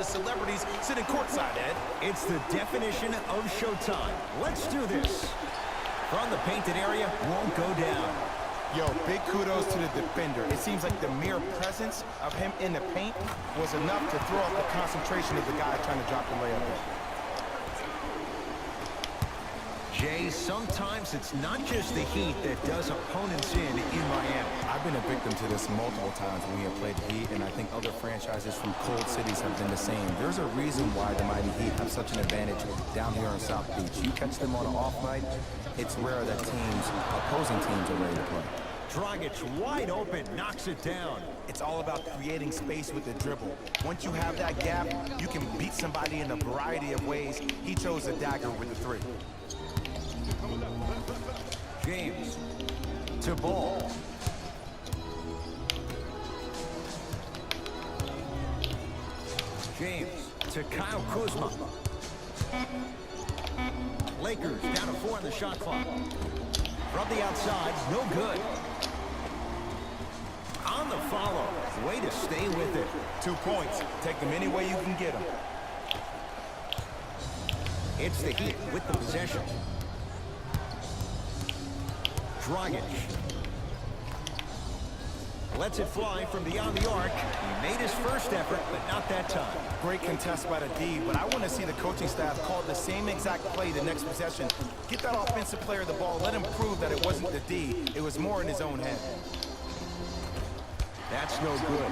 the celebrities sitting courtside, Ed. It's the definition of showtime. Let's do this. From the painted area, won't go down. Yo, big kudos to the defender. It seems like the mere presence of him in the paint was enough to throw off the concentration of the guy trying to drop the layup in. Jay, sometimes it's not just the Heat that does opponents in Miami. I've been a victim to this multiple times when we have played the Heat, and I think other franchises from cold cities have been the same. There's a reason why the Miami Heat have such an advantage down here on South Beach. You catch them on an off night, it's rare that opposing teams are ready to play. Dragic wide open, knocks it down. It's all about creating space with the dribble. Once you have that gap, you can beat somebody in a variety of ways. He chose a dagger with the three. James to Ball. James to Kyle Kuzma. Lakers down to 4 on the shot clock. From the outside, no good. On the follow, way to stay with it. 2 points. Take them any way you can get them. It's the Heat with the possession. Dragic lets it fly from beyond the arc. He made his first effort, but not that time. Great contest by the D, but I want to see the coaching staff call the same exact play the next possession. Get that offensive player the ball. Let him prove that it wasn't the D. It was more in his own head. That's no good.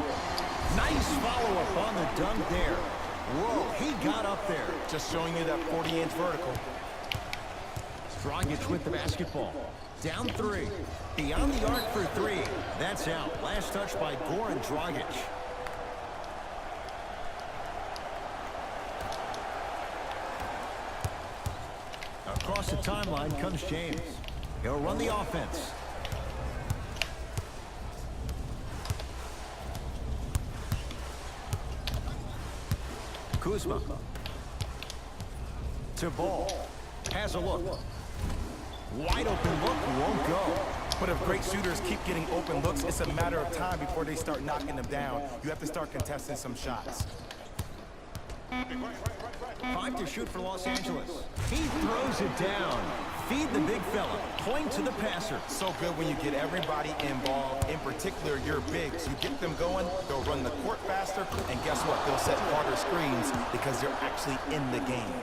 Nice follow-up on the dunk there. Whoa, he got up there. Just showing you that 40-inch vertical. Dragic with the basketball. Down 3. Beyond the arc for 3. That's out. Last touch by Goran Dragic. Across the timeline comes James. He'll run the offense. Kuzma to Ball. Has a look. Wide open look, won't go. But if great shooters keep getting open looks, it's a matter of time before they start knocking them down. You have to start contesting some shots. 5 to shoot for Los Angeles. He throws it down. Feed the big fella. Point to the passer. So good when you get everybody involved, in particular your bigs. You get them going, they'll run the court faster, and guess what? They'll set harder screens because they're actually in the game.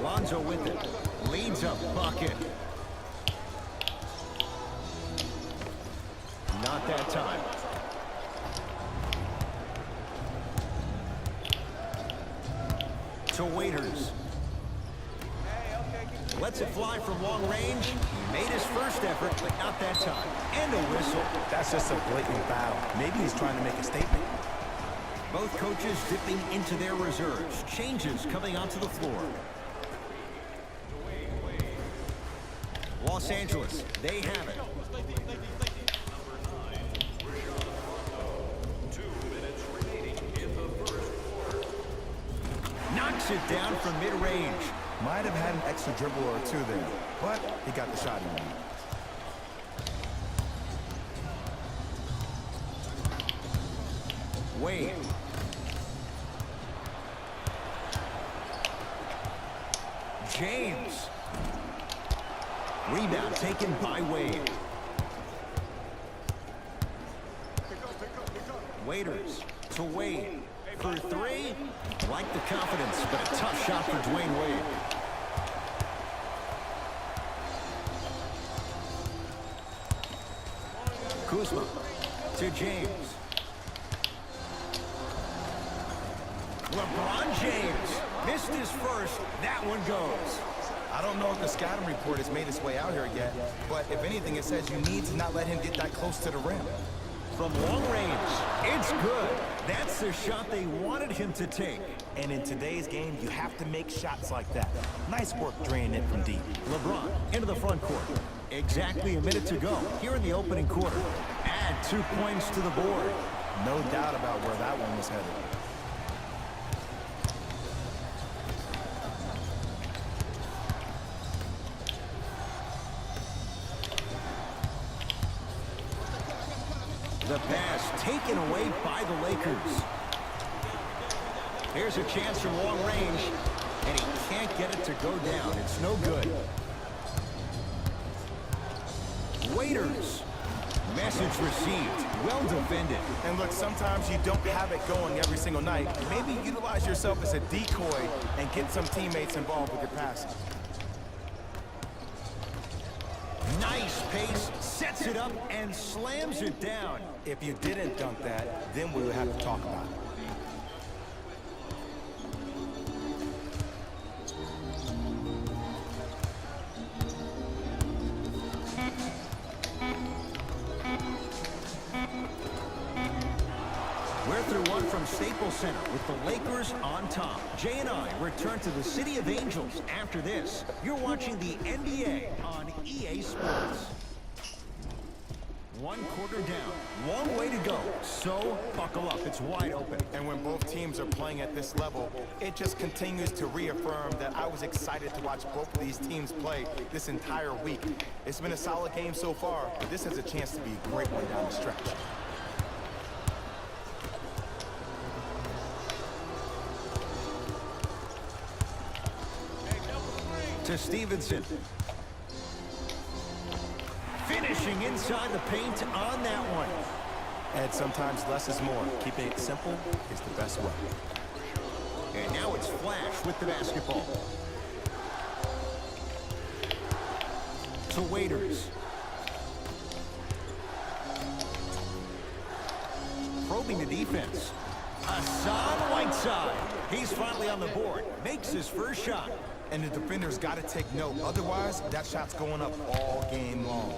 Lonzo with it. Leads a bucket. Not that time. To Waiters. Lets it fly from long range. He made his first effort, but not that time. And a whistle. That's just a blatant foul. Maybe he's trying to make a statement. Both coaches dipping into their reserves. Changes coming onto the floor. Los Angeles, they have it. Knocks it down from mid-range. Might have had an extra dribble or two there, but he got the shot in. Wade. James. Rebound taken by Wade. Waiters to Wade. For 3, like the confidence, but a tough shot for Dwayne Wade. Kuzma to James. LeBron James missed his first. That one goes. I don't know if the scouting report has made its way out here yet, but if anything, it says you need to not let him get that close to the rim. From long range, it's good. That's the shot they wanted him to take. And in today's game, you have to make shots like that. Nice work draining it from deep. LeBron into the front court. Exactly a minute to go here in the opening quarter. Add 2 points to the board. No doubt about where that one was headed. The pass taken away by the Lakers. Here's a chance from long range, and he can't get it to go down. It's no good. Waiters. Message received. Well defended. And look, sometimes you don't have it going every single night. Maybe utilize yourself as a decoy and get some teammates involved with your passing. Nice pace, sets it up, and slams it down. If you didn't dunk that, then we would have to talk about it. We're through one from Staples Center with the Lakers on top. Jay and I return to the City of Angels after this. You're watching the NBA on EA Sports. 1 quarter down. Long way to go. So, buckle up. It's wide open. And when both teams are playing at this level, it just continues to reaffirm that I was excited to watch both of these teams play this entire week. It's been a solid game so far, but this has a chance to be a great one down the stretch. To Stevenson. Finishing inside the paint on that one. And sometimes less is more. Keeping it simple is the best way. And now it's Flash with the basketball. To Waiters. Probing the defense. Hassan Whiteside. He's finally on the board. Makes his first shot. And the defender's got to take note. Otherwise, that shot's going up all game long.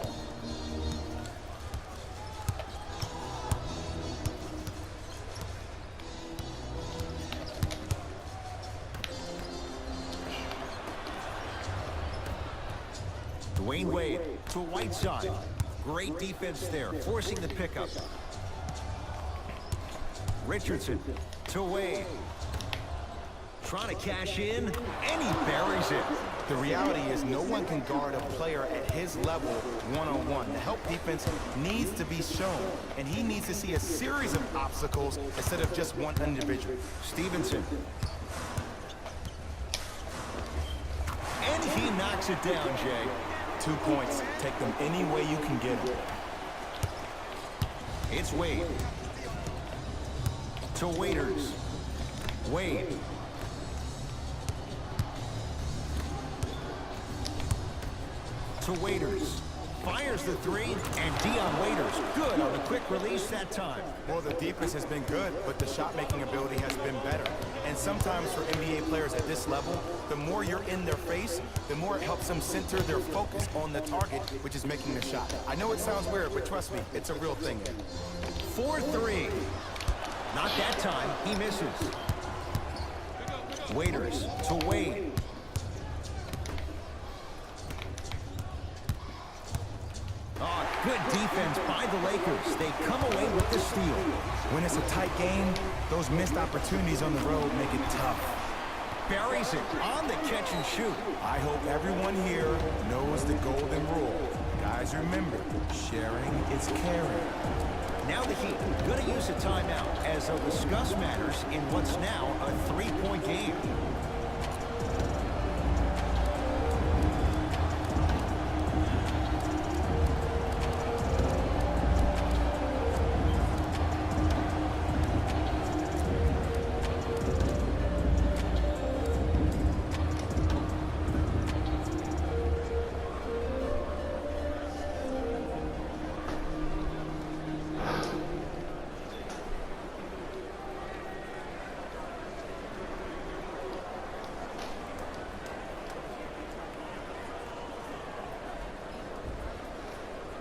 Dwayne Wade to Whiteside. Great defense there, forcing the pickup. Richardson to Wade. Trying to cash in, and he buries it. The reality is no one can guard a player at his level one-on-one. The help defense needs to be shown, and he needs to see a series of obstacles instead of just one individual. Stevenson. And he knocks it down, Jay. 2 points. Take them any way you can get them. It's Wade. To Waiters. Wade. To Waiters. Fires the three, and Dion Waiters good on the quick release that time. Well, the defense has been good, but the shot-making ability has been better. And sometimes for NBA players at this level, the more you're in their face, the more it helps them center their focus on the target, which is making the shot. I know it sounds weird, but trust me, it's a real thing. 4-3. Not that time. He misses. Waiters to Wade. Oh, good defense by the Lakers. They come away with the steal. When it's a tight game, those missed opportunities on the road make it tough. Buries it on the catch and shoot. I hope everyone here knows the golden rule. Guys, remember, sharing is caring. Now the Heat going to use a timeout as they'll discuss matters in what's now a 3-point game.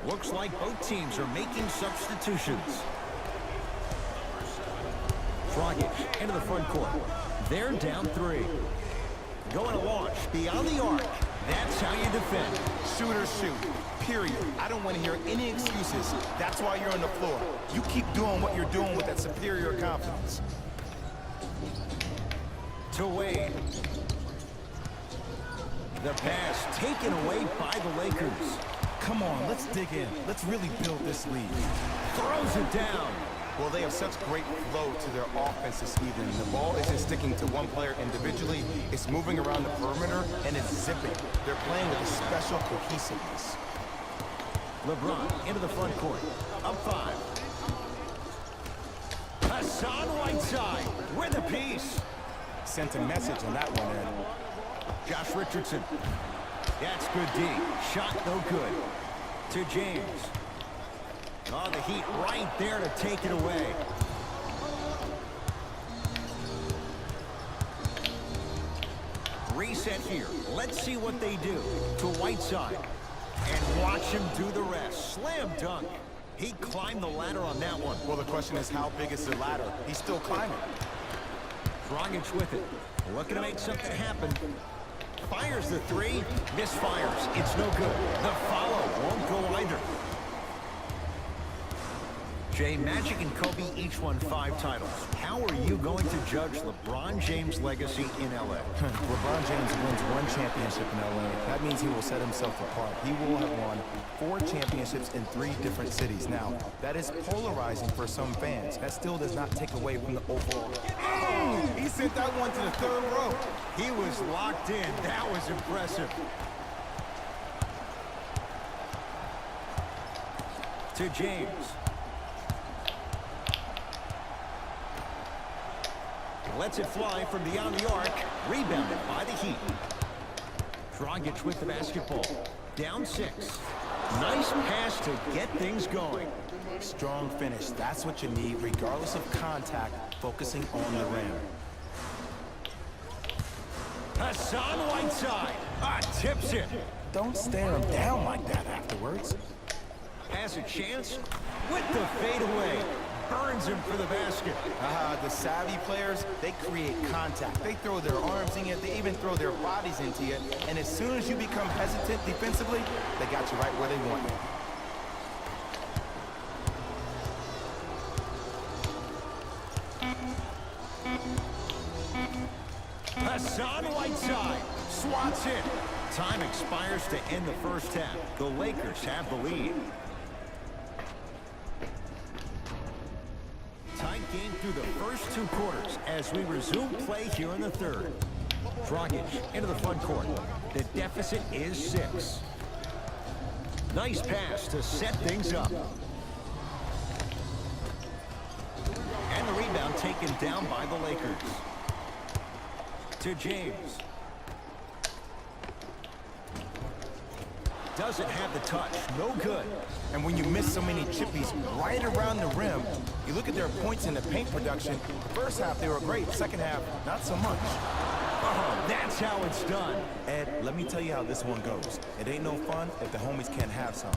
Looks like both teams are making substitutions. Dragic into the front court. They're down 3. Going to launch beyond the arc. That's how you defend. Shooters shoot, period. I don't want to hear any excuses. That's why you're on the floor. You keep doing what you're doing with that superior confidence. To Wade. The pass taken away by the Lakers. Come on, let's dig in. Let's really build this lead. Throws it down. Well, they have such great flow to their offense this evening. The ball isn't sticking to one player individually. It's moving around the perimeter, and it's zipping. They're playing with a special cohesiveness. LeBron into the front court. Up 5. Hassan Whiteside with a piece. Sent a message on that one, Ed. Josh Richardson. That's good D. Shot no good. To James. Oh, the Heat right there to take it away. Reset here. Let's see what they do to Whiteside. And watch him do the rest. Slam dunk. He climbed the ladder on that one. Well, the question is, how big is the ladder? He's still climbing. Dragic with it. Looking to make something happen. Fires the 3. Misfires. It's no good. The follow won't go either. Jay, Magic and Kobe each won 5 titles. How are you going to judge LeBron James' legacy in L.A.? LeBron James wins 1 championship in L.A. That means he will set himself apart. He will have won 4 championships in 3 different cities. Now, that is polarizing for some fans. That still does not take away from the overall. Oh, he sent that one to the 3rd row. He was locked in. That was impressive. To James. Lets it fly from beyond the arc. Rebounded by the Heat. Dragic with the basketball. Down 6. Nice pass to get things going. Strong finish. That's what you need, regardless of contact, focusing on the rim. Hassan Whiteside. Tips it. Don't stare him down like that afterwards. Has a chance with the fadeaway. Burns him for the basket. The savvy players, they create contact. They throw their arms in it. They even throw their bodies into it. And as soon as you become hesitant defensively, they got you right where they want you. Hassan Whiteside swats it. Time expires to end the first half. The Lakers have the lead. Tight game through the first 2 quarters as we resume play here in the 3rd. Dragic into the front court. The deficit is 6. Nice pass to set things up. And the rebound taken down by the Lakers. To James. Doesn't have the touch. No good. And when you miss so many chippies right around the rim, you look at their points in the paint production. First half, they were great. Second half, not so much. Oh, that's how it's done. Ed, let me tell you how this one goes. It ain't no fun if the homies can't have some.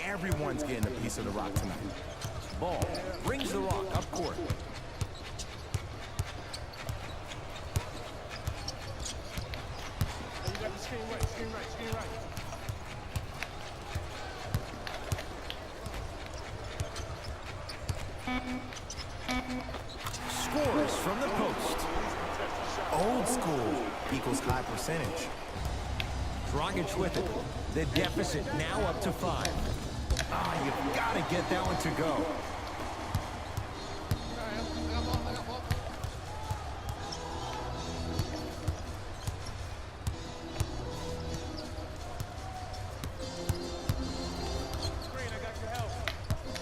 Everyone's getting a piece of the rock tonight. Ball brings the rock up court. You got the screen right, screen right, screen right. Scores from the post. Old school equals high percentage. Dragic with it. The deficit now up to 5. You've got to get that one to go.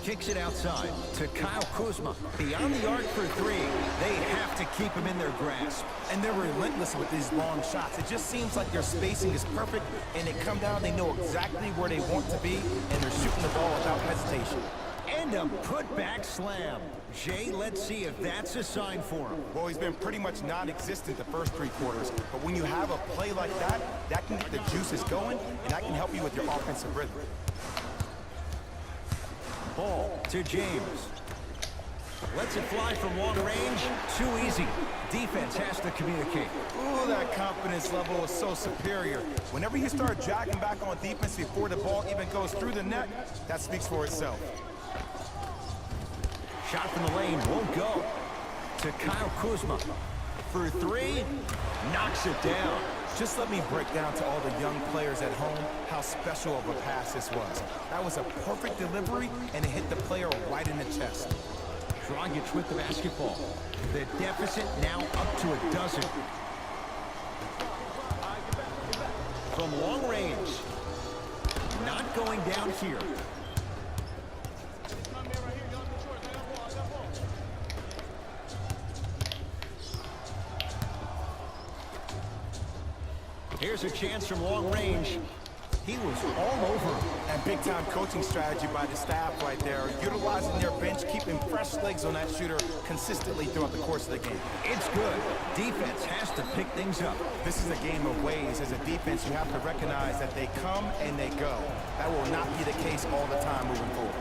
Kicks it outside to Kyle Kuzma. Beyond the arc for 3. They have to keep him in their grasp. And they're relentless with these long shots. It just seems like their spacing is perfect, and they come down, they know exactly where they want to be, and they're shooting the ball without hesitation. And a putback slam. Jay, let's see if that's a sign for him. Well, he's been pretty much non-existent the first 3 quarters, but when you have a play like that, that can get the juices going, and that can help you with your offensive rhythm. Ball to James. Lets it fly from long range. Too easy. Defense has to communicate. Ooh, that confidence level is so superior. Whenever you start jogging back on defense before the ball even goes through the net, that speaks for itself. Shot from the lane won't go. To Kyle Kuzma. For 3. Knocks it down. Just let me break down to all the young players at home how special of a pass this was. That was a perfect delivery, and it hit the player right in the chest. Dragic with the basketball. The deficit now up to a dozen. From long range. Not going down here. Here's a chance from long range. He was all over. And big-time coaching strategy by the staff right there, utilizing their bench, keeping fresh legs on that shooter consistently throughout the course of the game. It's good. Defense has to pick things up. This is a game of ways. As a defense, you have to recognize that they come and they go. That will not be the case all the time moving forward.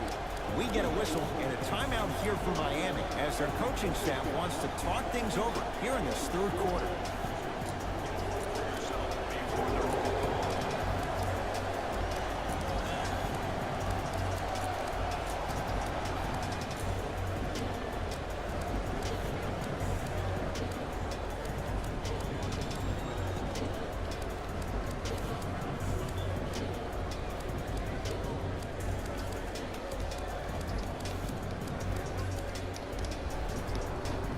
We get a whistle and a timeout here for Miami as their coaching staff wants to talk things over here in this third quarter.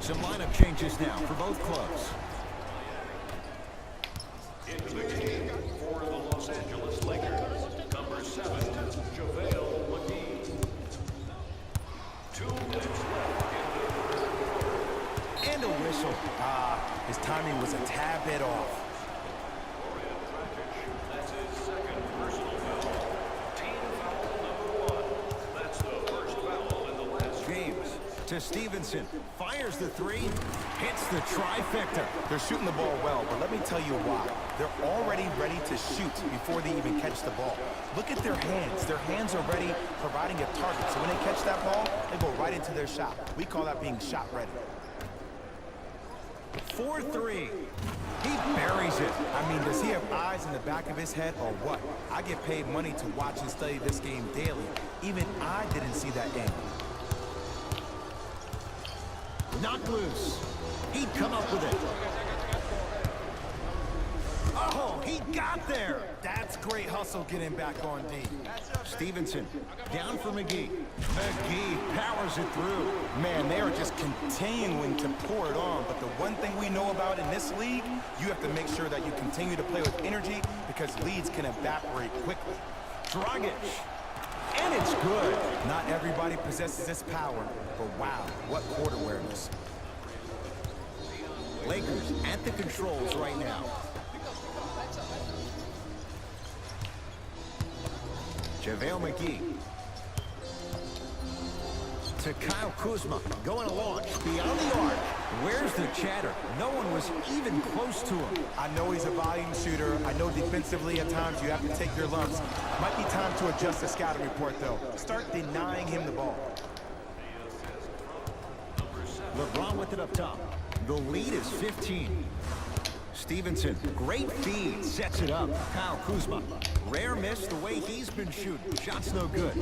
Some lineup changes now for both clubs. Into the game for the Los Angeles Lakers, number 7, JaVale McGee. 2 minutes left in the third quarter. And a whistle. His timing was a tad bit off. That's his second personal foul. Team foul number 1. That's the first foul in the last. James to Stevenson. Fires the three. Hits the trifecta. They're shooting the ball well, but let me tell you why. They're already ready to shoot before they even catch the ball. Look at their hands. Their hands are ready, providing a target. So when they catch that ball, they go right into their shot. We call that being shot ready. 4-3. He buries it. I mean, does he have eyes in the back of his head or what? I get paid money to watch and study this game daily. Even I didn't see that game. Knocked loose. He'd come up with it. Oh, he got there. That's great hustle getting back on D. Stevenson down for McGee. McGee powers it through. Man, they are just continuing to pour it on. But the one thing we know about in this league, you have to make sure that you continue to play with energy because leads can evaporate quickly. Dragic. And it's good. Not everybody possesses this power, but wow, what court awareness. Lakers at the controls right now. JaVale McGee. To Kyle Kuzma. Going to launch. Beyond the arc. Where's the chatter? No one was even close to him. I know he's a volume shooter. I know defensively at times you have to take your lumps. Might be time to adjust the scouting report, though. Start denying him the ball. LeBron with it up top. The lead is 15. Stevenson, great feed, sets it up. Kyle Kuzma, rare miss the way he's been shooting. Shot's no good.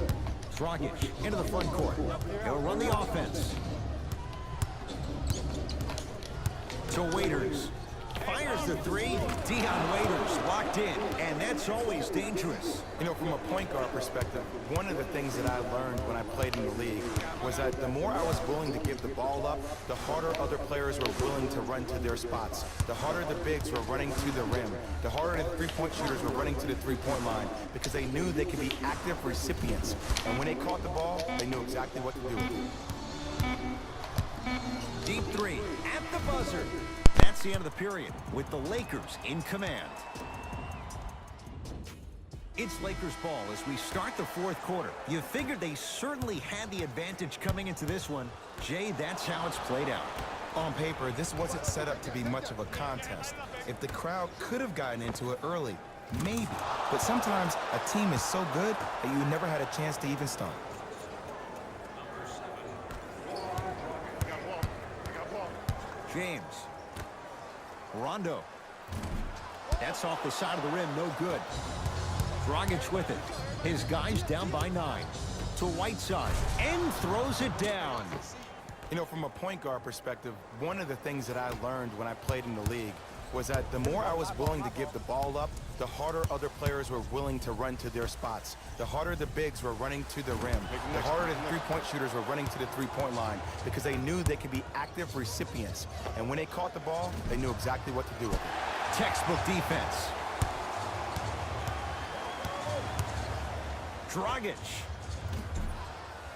Dragic into the front court. He'll run the offense. To Waiters. Fires the three. Dion Waiters locked in, and that's always dangerous. You know, from a point guard perspective, one of the things that I learned when I played in the league was that the more I was willing to give the ball up, the harder other players were willing to run to their spots. The harder the bigs were running to the rim. The harder the three-point shooters were running to the three-point line because they knew they could be active recipients. And when they caught the ball, they knew exactly what to do with it. Deep three at the buzzer. That's the end of the period with the Lakers in command. It's Lakers ball as we start the fourth quarter. You figured they certainly had the advantage coming into this one. Jay, that's how it's played out. On paper, this wasn't set up to be much of a contest. If the crowd could have gotten into it early, maybe. But sometimes a team is so good that you never had a chance to even start. James. Rondo. That's off the side of the rim, no good. Dragic with it. His guys down by 9. To Whiteside, and throws it down. You know, from a point guard perspective, one of the things that I learned when I played in the league was that the more I was willing to give the ball up, the harder other players were willing to run to their spots. The harder the bigs were running to the rim. The harder the three-point shooters were running to the three-point line because they knew they could be active recipients. And when they caught the ball, they knew exactly what to do with it. Textbook defense. Dragic.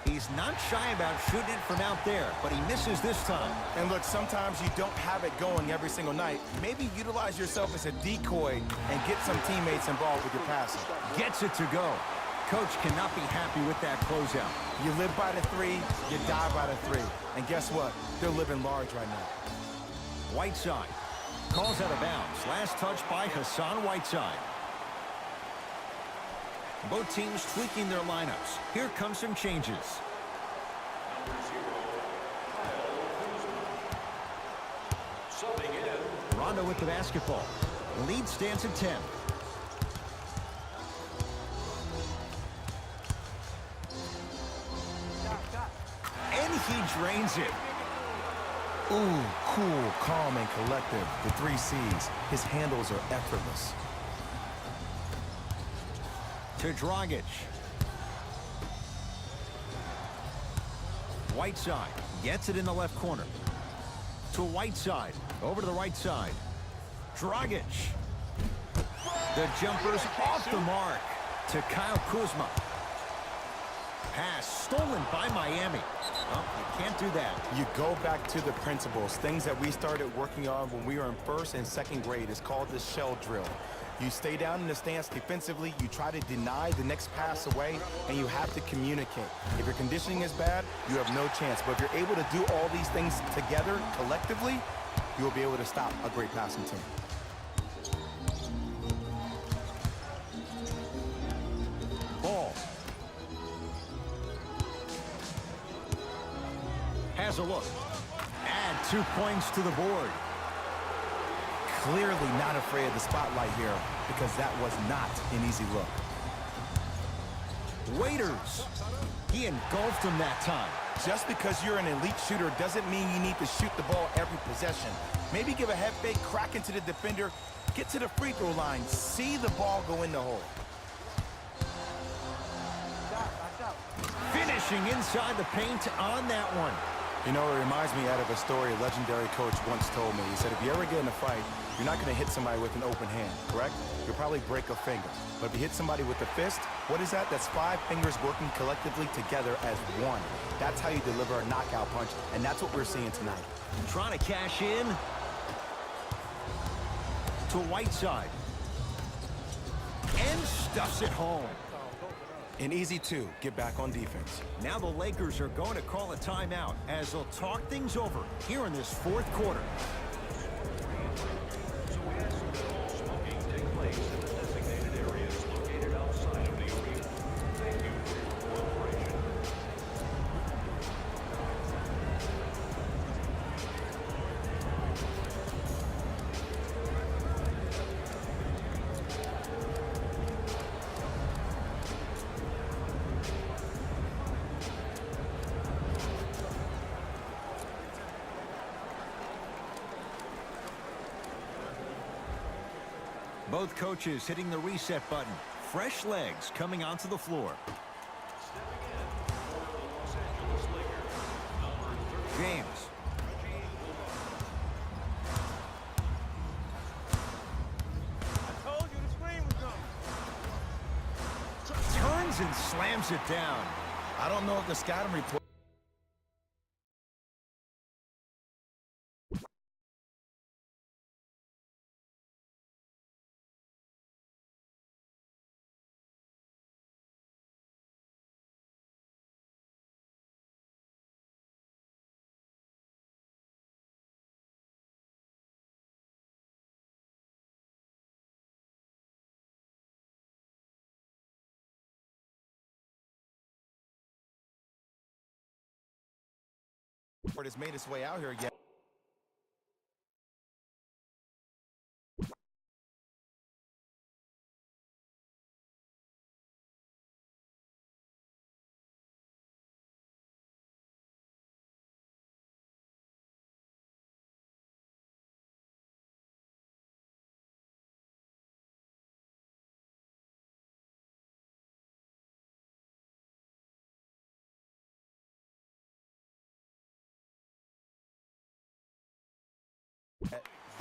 He's not shy about shooting it from out there, but he misses this time. And look, sometimes you don't have it going every single night. Maybe utilize yourself as a decoy and get some teammates involved with your passing. Gets it to go. Coach cannot be happy with that closeout. You live by the three, you die by the three. And guess what? They're living large right now. Whiteside calls out of bounds. Last touch by Hassan Whiteside. Both teams tweaking their lineups. Here come some changes. Subbing in. Rondo with the basketball. Lead stands at 10. And he drains it. Ooh, cool, calm, and collective. The 3 C's. His handles are effortless. To Dragic. Whiteside gets it in the left corner. To Whiteside. Over to the right side. Dragic. The jumper's off the mark. To Kyle Kuzma. Pass stolen by Miami. Oh, you can't do that. You go back to the principles. Things that we started working on when we were in first and second grade. It's called the shell drill. You stay down in the stance defensively, you try to deny the next pass away, and you have to communicate. If your conditioning is bad, you have no chance. But if you're able to do all these things together, collectively, you will be able to stop a great passing team. Ball. Has a look. Add 2 points to the board. Clearly not afraid of the spotlight here because that was not an easy look. Waiters. He engulfed him that time. Just because you're an elite shooter doesn't mean you need to shoot the ball every possession. Maybe give a head fake, crack into the defender, get to the free throw line, see the ball go in the hole. Finishing inside the paint on that one. You know, it reminds me out of a story a legendary coach once told me. He said, if you ever get in a fight, you're not going to hit somebody with an open hand, correct? You'll probably break a finger. But if you hit somebody with a fist, what is that? That's 5 fingers working collectively together as one. That's how you deliver a knockout punch, and that's what we're seeing tonight. Trying to cash in. To Whiteside. And stuffs it home. An easy 2, get back on defense. Now the Lakers are going to call a timeout as they'll talk things over here in this 4th quarter. So we ask that all smoking take place in the designated areas located outside of the arena. Thank you for your cooperation. Both coaches hitting the reset button. Fresh legs coming onto the floor. James. I told you the screen was coming. Turns and slams it down. I don't know if the scouting report has made its way out here yet.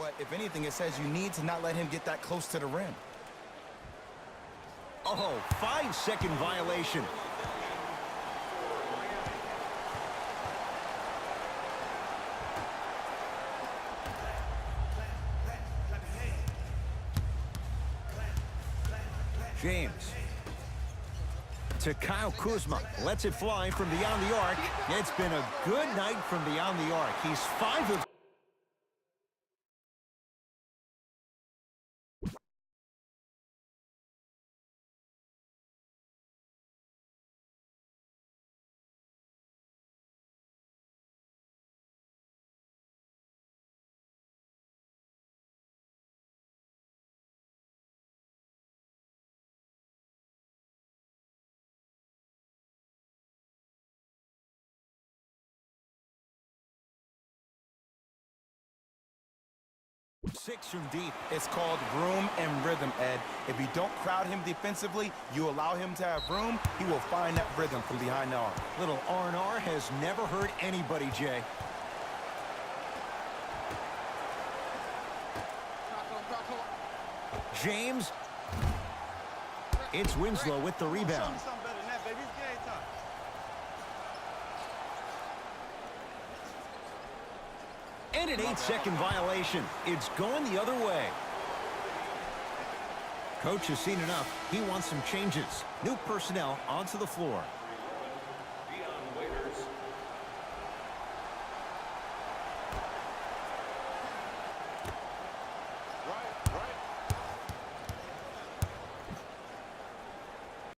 but if anything, it says you need to not let him get that close to the rim. Oh, 5-second violation. James. To Kyle Kuzma. Lets it fly from beyond the arc. It's been a good night from beyond the arc. He's 5 of... Six from deep. It's called room and rhythm, Ed. If you don't crowd him defensively, you allow him to have room, he will find that rhythm from behind the arc. Little R&R has never hurt anybody, Jay. James. It's Winslow with the rebound. And an 8-second violation. It's going the other way. Coach has seen enough. He wants some changes. New personnel onto the floor.